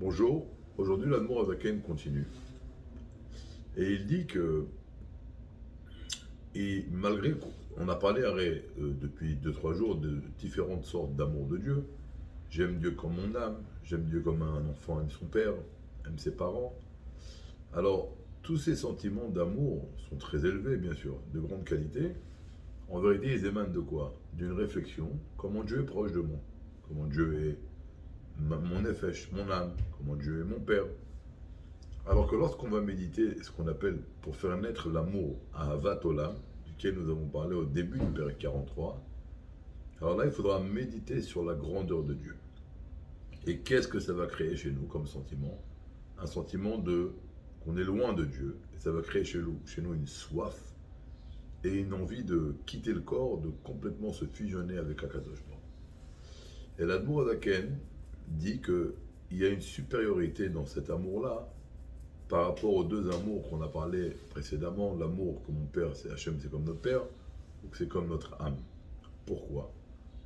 Bonjour, aujourd'hui l'Admour Azaken continue. Et il dit que, et malgré qu'on a parlé depuis deux trois jours de différentes sortes d'amour de Dieu, j'aime Dieu comme mon âme, j'aime Dieu comme un enfant aime son père, aime ses parents. Alors, tous ces sentiments d'amour sont très élevés, bien sûr, de grande qualité. En vérité, ils émanent de quoi? D'une réflexion, comment Dieu est proche de moi, comment Dieu est mon nefesh, mon âme, comment Dieu est mon père. Alors que lorsqu'on va méditer ce qu'on appelle pour faire naître l'amour à Ahavat Olam, duquel nous avons parlé au début du Pérec 43, alors là il faudra méditer sur la grandeur de Dieu. Et qu'est-ce que ça va créer chez nous comme sentiment? Un sentiment de qu'on est loin de Dieu, et ça va créer chez nous une soif et une envie de quitter le corps, de complètement se fusionner avec Akadosh Baruch. Et l'Admour Azaken dit qu'il y a une supériorité dans cet amour-là par rapport aux deux amours qu'on a parlé précédemment, l'amour que mon père, c'est Hachem, c'est comme notre père, ou que c'est comme notre âme. Pourquoi?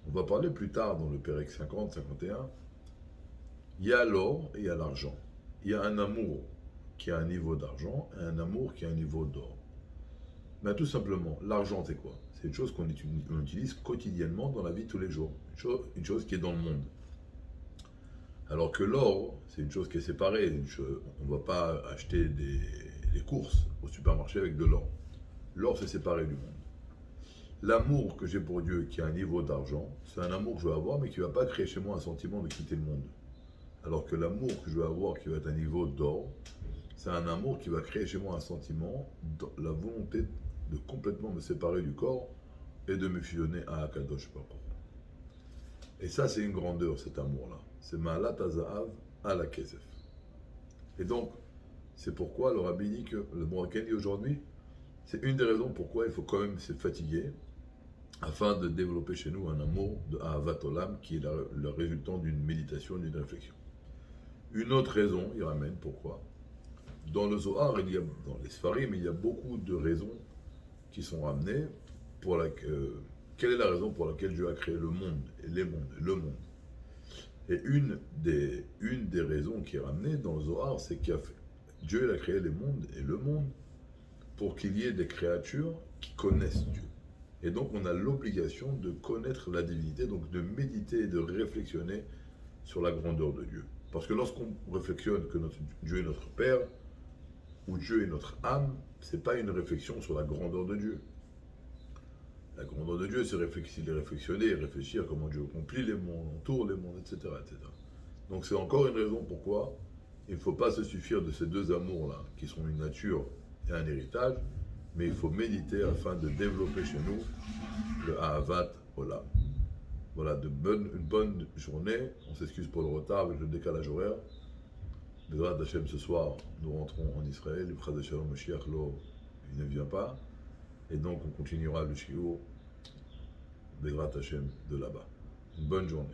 On va parler plus tard dans le Pérec 50, 51. Il y a l'or et il y a l'argent. Il y a un amour qui a un niveau d'argent et un amour qui a un niveau d'or. Mais tout simplement, l'argent c'est quoi? C'est une chose qu'on utilise quotidiennement dans la vie de tous les jours. Une chose qui est dans le monde. Alors que l'or, c'est une chose qui est séparée. On ne va pas acheter des courses au supermarché avec de l'or. L'or, c'est séparé du monde. L'amour que j'ai pour Dieu, qui a un niveau d'argent, c'est un amour que je veux avoir, mais qui ne va pas créer chez moi un sentiment de quitter le monde. Alors que l'amour que je veux avoir, qui va être un niveau d'or, c'est un amour qui va créer chez moi un sentiment, la volonté de complètement me séparer du corps et de me fusionner à Akadosh Baruch. Et ça, c'est une grandeur, cet amour-là. C'est Ma'alat HaZahav à la Kesef. Et donc, c'est pourquoi le Rabbi dit que le Moraken dit aujourd'hui, c'est une des raisons pourquoi il faut quand même se fatiguer afin de développer chez nous un amour de Ahavat Olam qui est le résultant d'une méditation, d'une réflexion. Une autre raison, il ramène pourquoi. Dans le Zohar, dans les Sfarim, il y a beaucoup de raisons qui sont ramenées quelle est la raison pour laquelle Dieu a créé le monde et les mondes, le monde. Et une des raisons qui est ramenée dans le Zohar, c'est que Dieu a créé les mondes et le monde pour qu'il y ait des créatures qui connaissent Dieu. Et donc on a l'obligation de connaître la divinité, donc de méditer et de réflexionner sur la grandeur de Dieu. Parce que lorsqu'on réflexionne que Dieu est notre Père, ou Dieu est notre âme, c'est pas une réflexion sur la grandeur de Dieu. La grandeur de Dieu, c'est réflexionner, réfléchir comment Dieu accomplit les mondes, entoure les mondes, etc., etc. Donc c'est encore une raison pourquoi il ne faut pas se suffire de ces deux amours-là, qui sont une nature et un héritage, mais il faut méditer afin de développer chez nous le Ahavat Olam. Voilà, une bonne journée. On s'excuse pour le retard avec le décalage horaire. Bezrat Hashem, ce soir, nous rentrons en Israël. Le Pras de Shalom Mashiach, il ne vient pas. Et donc, on continuera le shiur Bezrat Hashem de là-bas. Une bonne journée.